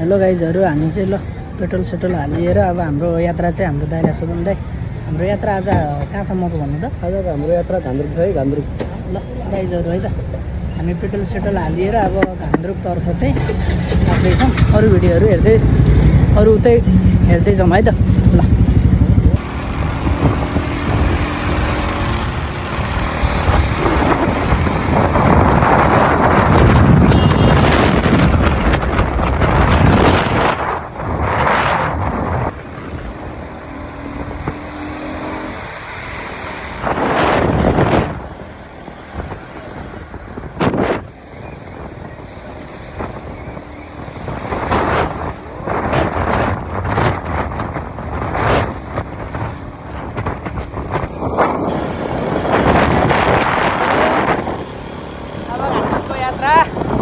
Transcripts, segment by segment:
Hello गाइजहरू, हामी चाहिँ ल पेट्रोल सेट्रोल हालिएर अब हाम्रो यात्रा चाहिँ हाम्रो दाइलाई सोधौँ दाइ, हाम्रो यात्रा आज कहाँसम्मको भन्नु त? आज हाम्रो यात्रा घान्द्रुक छ है, घान्द्रुक। ल गाइजहरू है त, हामी पेट्रोल सेट्रोल हालिएर अब घान्द्रुकतर्फ चाहिँ लाग्दैछौँ। अरू भिडियोहरू हेर्दै अरू उतै हेर्दै जाउँ है त। ल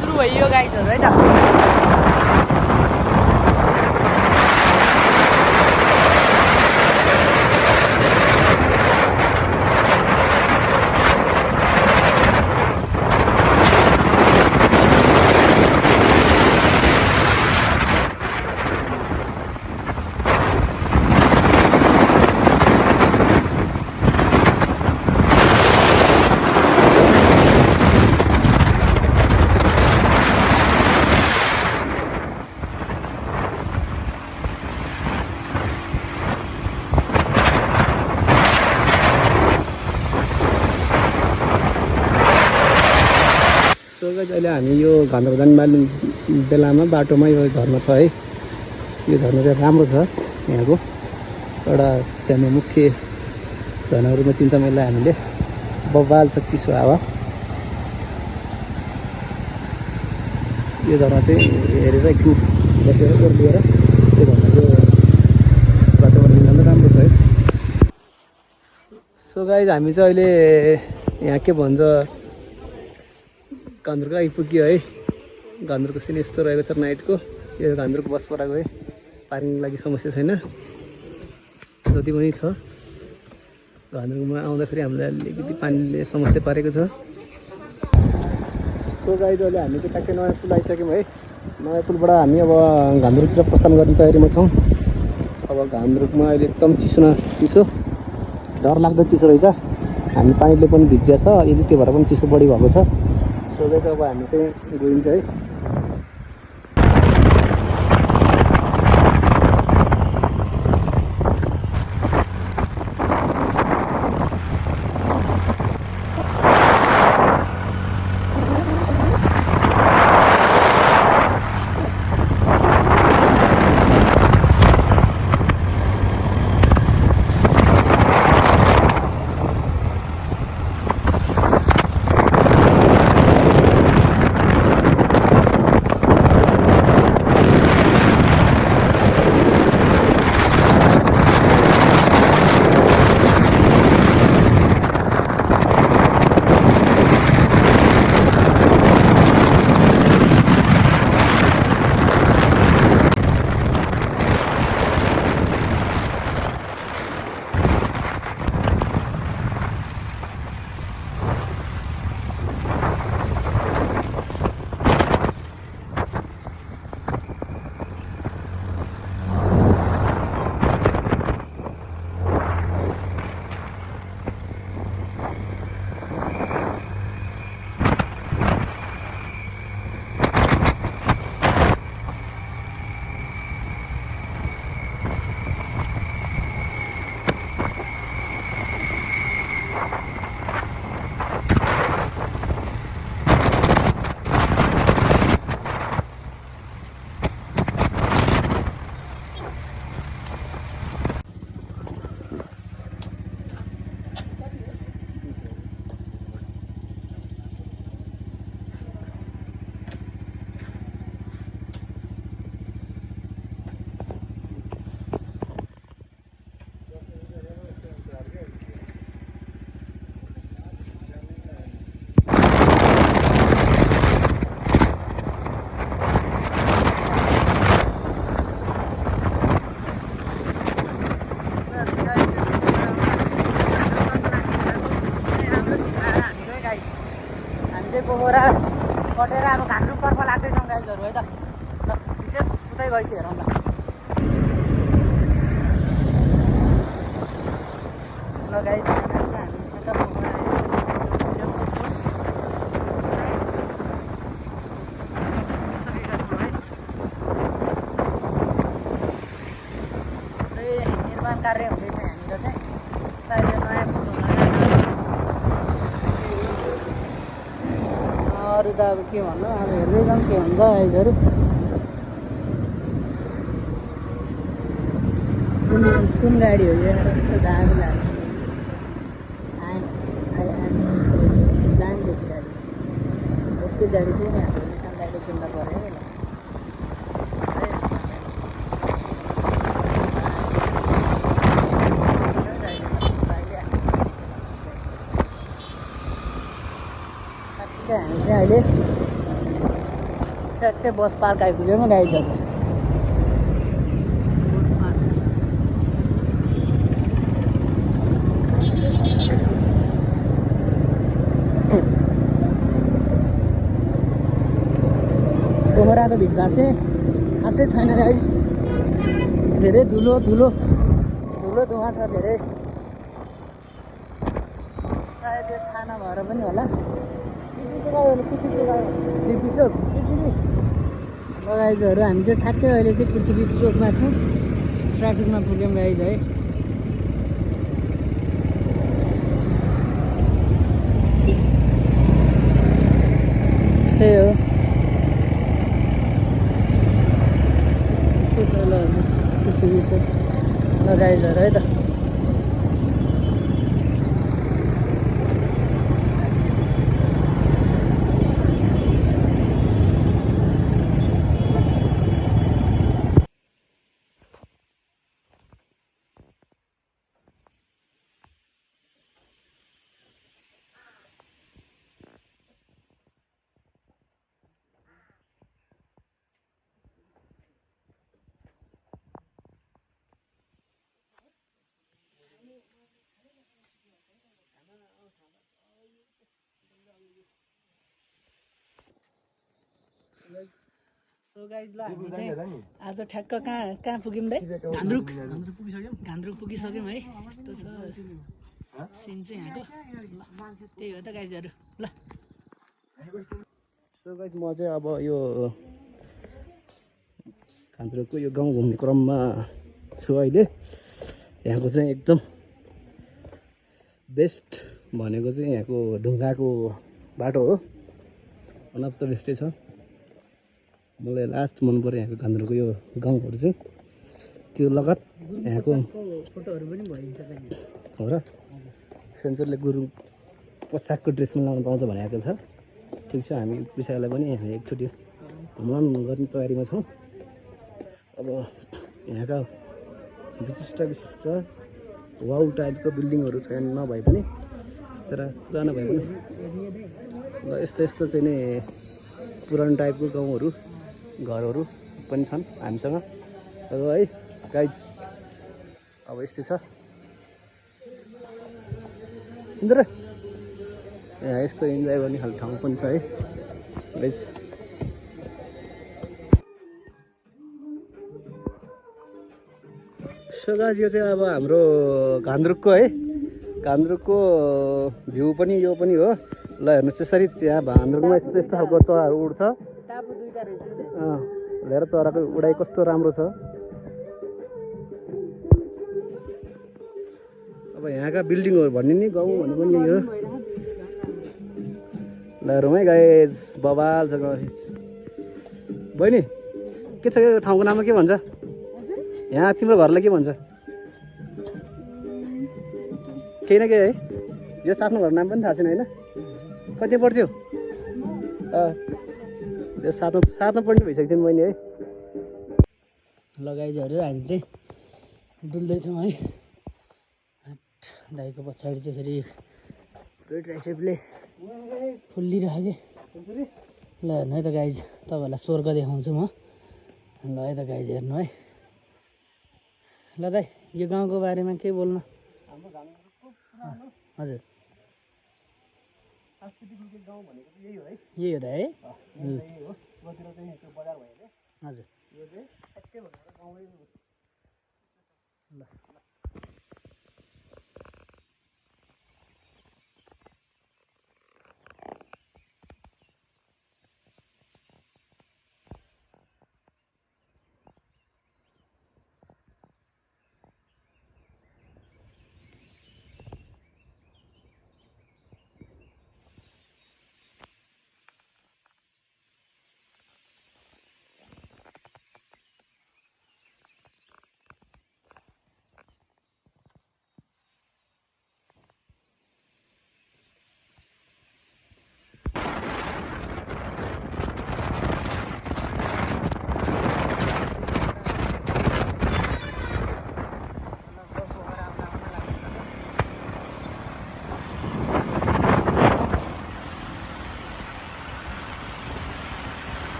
सुरु भयो गाइजहरू है त। अहिले हामी यो घान्द्रुक जाने बेलामा बाटोमा यो झर्ना छ है। यो झर्ना चाहिँ राम्रो छ, यहाँको एउटा सानो मुख्य झर्नाहरूमा चिन्ता यसलाई हामीले बबाल छ चिसो हावा। यो झर्ना चाहिँ हेरेर एकछिन बसेर ओर्लिएर त्यो झर्नाको वातावरण जाँदा राम्रो छ है। सो गाइज हामी चाहिँ अहिले यहाँ के भन्छ घान्द्रुक आइपुग्यो है। घान्द्रुकको सिन यस्तो रहेको छ नाइटको। यो घान्द्रुक बस पराएको है, पार्किङको लागि समस्या छैन, जति पनि छ। घान्द्रुकमा आउँदाखेरि हामीलाई अलिकति पानीले समस्या पारेको छ। सो गाइज अहिले हामी चाहिँ ट्याक्कै नयाँ पुल आइसक्यौँ है। नयाँ पुलबाट हामी अब घान्द्रुकतिर प्रस्थान गर्ने तयारीमा छौँ। अब घान्द्रुकमा अहिले एकदम चिसो न चिसो, डर लाग्दो चिसो रहेछ। हामी पानीले पनि भिज्या छ अलिअलि, त्यो भएर पनि चिसो बढी भएको छ। सोधै छ अब हामी चाहिँ गइन्छ है। चाहिँ पोखरा कटेर अब घान्द्रुकतर्फ लाग्दैछौँ गाइजहरू है त। ल विशेष उता उतै गएपछि हेरौँ ल। ल गाइस यहाँनिर चाहिँ हामी यता पोखरा सकेका छौँ है। पुरै निर्माण कार्य हुँदैछ यहाँनिर चाहिँ। सायद यो नयाँ अरू त अब के भन्नु, अब हेर्दै जाउँ के हुन्छ गाइजहरू। कुन गाडी हो यो? कस्तो दामी लाग्यो। IM6 रहेछ, दामी रहेछ गाडी। त्यो गाडी चाहिँ नि हाम्रो निसान दाइले किन्न पऱ्यो है। हामी चाहिँ अहिले ठ्याक्कै बस पार्क आइपुग्यौँ गाइजहरू। बस पार्क पोखराको भिडभाड चाहिँ खासै छैन गाइस। धेरै धुलो धुवा छ धेरै। सायद यो थाहा नभएर पनि होला। गाइजहरू हामी चाहिँ ठ्याक्कै अहिले चाहिँ पृथ्वी चोकमा छौँ। ट्राफिकमा पुग्यौँ गाइज है। त्यही हो, यस्तो छ ल पृथ्वी चोक। ल गाइजहरू है त। सो गाइज ल हामी चाहिँ आज ठ्याक्क कहाँ पुग्यौँ दाइ? घान्द्रुक पुगिसक्यौँ है। यस्तो छ सिन चाहिँ यहाँको। त्यही हो त गाइजहरू ल। सो गाइज म चाहिँ अब यो घान्द्रुकको यो गाउँ घुम्ने क्रममा छु अहिले। यहाँको चाहिँ एकदम बेस्ट भनेको चाहिँ यहाँको ढुङ्गाको बाटो हो। वान अफ द बेस्टै छ। मलाई लास्ट मन पऱ्यो यहाँको घान्द्रुकको यो गाउँहरू चाहिँ। त्यो लगत यहाँको फोटोहरू पनि भइन्छ हो र। सेन्सरले गुरुङ पोसाकको ड्रेसमा लाउनु पाउँछ भनेको छ। ठिक छ, हामी विषयलाई पनि हामी एकचोटि भ्रमण गर्ने तयारीमा छौँ। अब यहाँका विशिष्ट वाउ टाइपको बिल्डिङहरू छैन नभए पनि, तर पुरानो भए पनि ल यस्तो चाहिँ नि पुरानो टाइपको गाउँहरू घरहरू पनि छन् हामीसँग। अब है गाइज अब यस्तै छ इन्द्र। यहाँ यस्तो इन्जोय गर्ने खालको ठाउँ पनि छ है गाइज। सो गाइज यो चाहिँ अब हाम्रो घान्द्रुकको है, घान्द्रुकको भ्यू पनि यो पनि हो। ल हेर्नुहोस् यसरी यहाँ घान्द्रुकमा यस्तो यस्तो खालको चराहरू उड्छ। हेर चराको उडाइ कस्तो राम्रो छ। अब यहाँका बिल्डिङहरू भन्ने नि गाउँ भन्ने पनि यही हो। ल हेरौँ है गाइज, बवाल छ गाइज। बहिनी के छ यो ठाउँको नाममा के भन्छ? यहाँ तिम्रो घरलाई के भन्छ? केही न केही है। यो आफ्नो घर नाम पनि थाहा छैन होइन? कति पढ्छौ? यो सातमा पढ्ने भइसक्यो थिएँ मैले है। लगाइजहरू हामी चाहिँ डुल्दैछौँ है। दाइको पछाडि चाहिँ फेरि ट्राइसेपले फुल्लिरहेको। ल हेर्नु है त गाइज, तपाईँहरूलाई स्वर्ग देखाउँछु म। ल है त गाइज हेर्नु है। ल दाइ यो गाउँको बारेमा के बोल्नु? हजुर सांस्कृतिक गाउँ भनेको चाहिँ यही हो है। यही हो त है। यही हो। त्यो चाहिँ त्यो बजार भयो अरे। हजुर यो चाहिँ ठ्याक्कै भनेर गाउँमै ल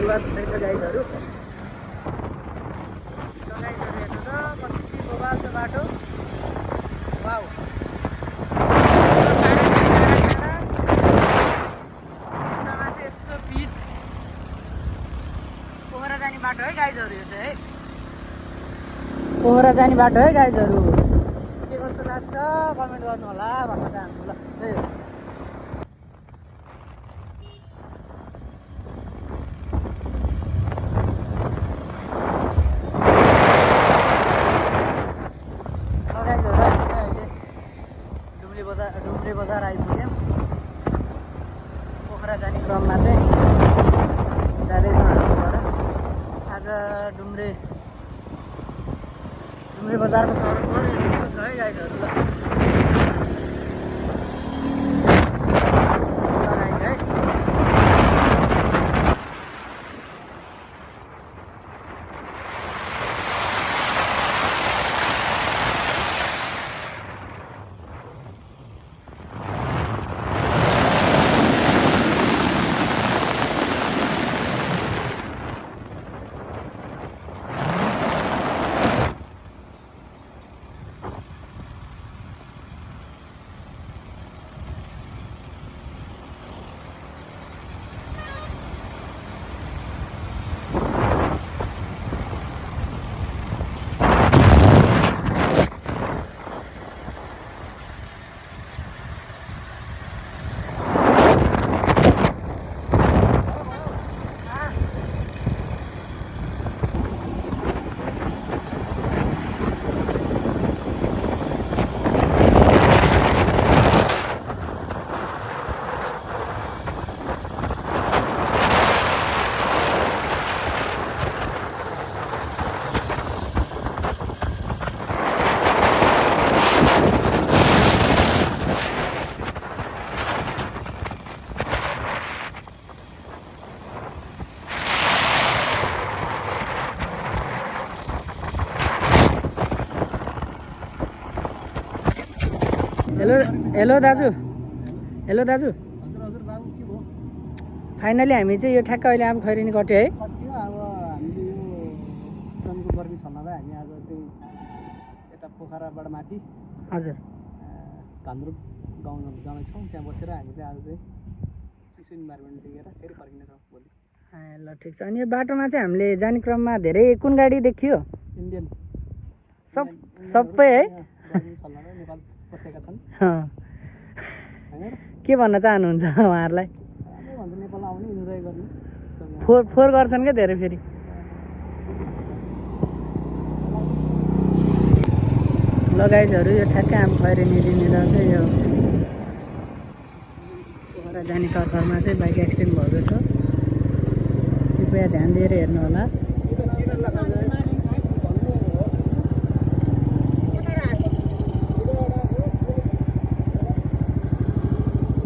सुरुवात हुँदैछ गाइजहरू हेर्नु त कति बबाल छ बाटो वाउ बिचमा चाहिँ यस्तो पिच पोखरा जाने बाटो है गाइजहरू यो चाहिँ है पोखरा जाने बाटो है गाइजहरू के कस्तो लाग्छ कमेन्ट गर्नु होला भन्न चाहन्छु ल डुम्रे बजार आइपुग्यौँ पोखरा जाने क्रममा चाहिँ जाँदैछौँ हाम्रो घर आज डुम्रे बजारको सडकहरू हेर्नु छ है गाइजहरू ल लगाइन्छ है हेलो दाजु हजुर हजुर बाबु के भयो फाइनली हामी चाहिँ यो ठ्याक्क अहिले आँप खैरिनी कट्यो है कट्यो अब हामीले यो जनको गर्मी छल्नलाई हामी आज चाहिँ यता पोखराबाट माथि हजुर घान्द्रुक गाउँ जाँदैछौँ त्यहाँ बसेर हामी चाहिँ आज चाहिँ चिसो इन्भाइरोमेन्ट देखेर फेरि फर्किनेछौँ भोलि ल ठिक छ अनि यो बाटोमा चाहिँ हामीले जाने क्रममा धेरै कुन गाडी देखियो इन्डियन सबै है गर्मी छल्नलाई नेपाल बसेका छन् के भन्न चाहनुहुन्छ उहाँहरूलाई राम्रै भन्छ नेपाल आउने इन्जोय गर्ने फोहोर गर्छन् क्या धेरै फेरि लगाइजहरू यो ठ्याक्कै आँप खैरिनी दिनेर चाहिँ यो यता जाने तर्फमा चाहिँ बाइक एक्सिडेन्ट भएको छ। कृपया ध्यान दिएर हेर्नु होला।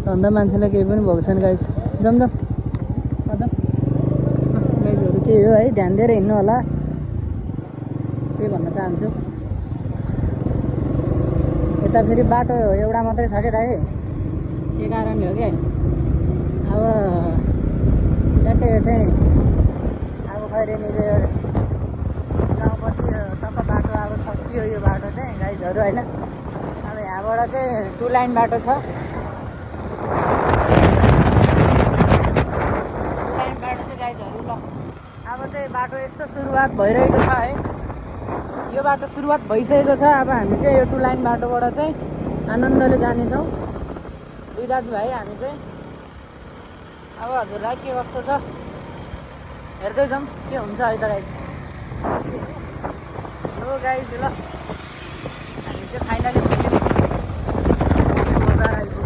धन्दा मान्छेलाई केही पनि भएको छैन गाइज। जमजम गाइजहरू त्यही हो है, ध्यान दिएर हिँड्नु होला, त्यही भन्न चाहन्छु। यता फेरि बाटो एउटा मात्रै छ क्या दाइ, के कारणले हो क्या। अब ट्याक्कै चाहिँ अब खैरेनीको गाउँपछि टक्क बाटो अब सकियो यो बाटो चाहिँ गाइजहरू होइन। अब यहाँबाट चाहिँ 2 लाइन बाटो छ। 2 लाइन बाटो चाहिँ गाइजहरू ल अब चाहिँ बाटो यस्तो सुरुवात भइरहेको छ है। यो बाटो सुरुवात भइसकेको छ। अब हामी चाहिँ यो 2 लाइन बाटोबाट चाहिँ आनन्दले जानेछौँ 2 दाजुभाइ हामी चाहिँ। अब हजुरलाई के कस्तो छ हेर्दै जाउँ के हुन्छ है त गाइज। हो गाइज ल हामी चाहिँ फाइनली बजार आइपुग्यो।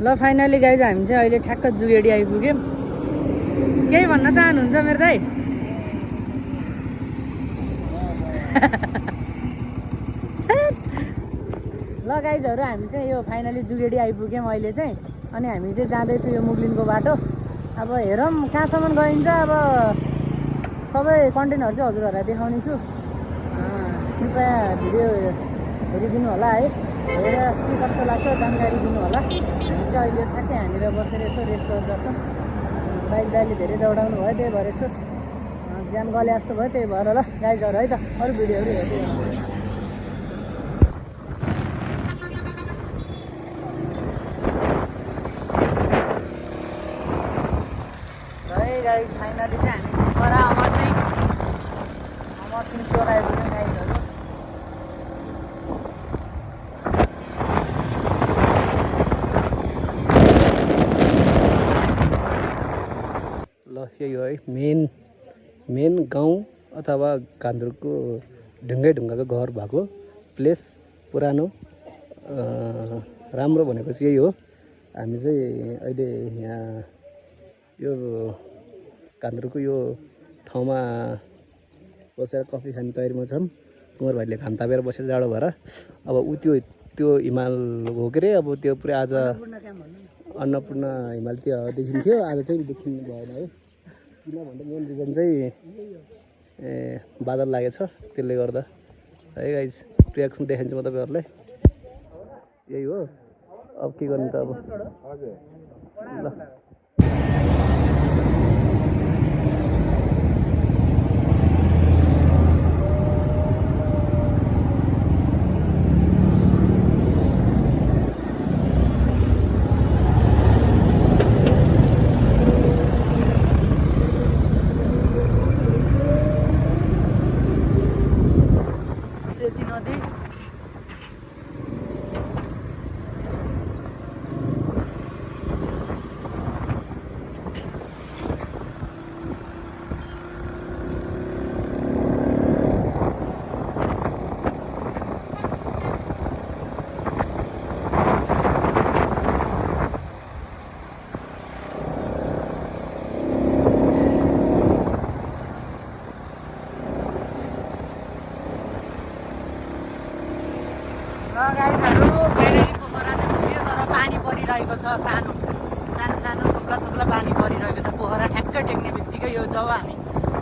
ल फाइनली गाइज हामी चाहिँ अहिले ठ्याक्क जुगेडी आइपुग्यौँ। केही भन्न चाहनुहुन्छ मेरो दाइ? ल गाइजहरू हामी चाहिँ यो फाइनली जुगेडी आइपुग्यौँ अहिले चाहिँ। अनि हामी चाहिँ जाँदैछौँ यो मुगलिनको बाटो। अब हेरौँ कहाँसम्म गइन्छ। अब सबै कन्टेन्टहरू चाहिँ हजुरहरूलाई देखाउने छु। कृपया भिडियो हेरिदिनु होला है, हेरेर के कस्तो लाग्छ जानकारी दिनु होला। हामी चाहिँ अहिले ठ्याक्कै यहाँनिर बसेर यसो रेस्ट गरिरहेछौँ। बाइक दाइले धेरै दौडाउनु भयो त्यही भएर यसो ज्यान गले जस्तो भयो, त्यही भएर ल गाइजहरू है त अरू भिडियोहरू हेर्दै गाइज। फाइनली चाहिँ हामी पर अमरसिंह चोक आइपुग्यौँ गाइजहरू। ल यही हो है मेन गाउँ अथवा गान्तोकको ढुङ्गाको घर भएको प्लेस। पुरानो राम्रो भनेको चाहिँ यही हो। हामी चाहिँ अहिले यहाँ यो गान्तोकको यो ठाउँमा बसेर कफी खाने तयारीमा छौँ। कुमार भाइले घाम तापेर बसेर जाडो भएर अब ऊ त्यो हिमाल हो के अरे। अब त्यो पुरै आज अन्नपूर्ण हिमाल त्यो देखिन्थ्यो, आज चाहिँ देखिनु भएन है। किन भन्दा मेन रिजन चाहिँ बादल लागेछ, त्यसले गर्दा है गाइज। रियाक्सन देखाइन्छु म तपाईँहरूलाई। यही हो, अब के गर्नु त अब। ल गाईहरू बेरेली पोखरा चाहिँ पुग्यो तर पानी परिरहेको छ सानो सानो सानो थुप्रा थुप्रा पानी परिरहेको छ पोखरा ठ्याक्कै टेक्ने बित्तिकै यो जब हामी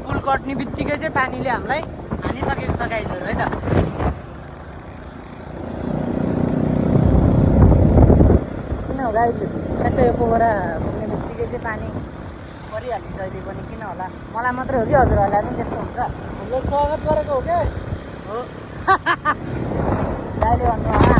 पुल कट्ने बित्तिकै चाहिँ पानीले हामीलाई हानिसकेको छ गाईहरू है त किन हो गाई ठ्याक्कै यो पोखरा पुग्ने बित्तिकै चाहिँ पानी परिहाल्छ अहिले पनि किन होला मलाई मात्रै हो कि हजुरहरूलाई पनि त्यस्तो हुन्छ हामीलाई स्वागत गरेको हो क्या हो गाईले भन्नु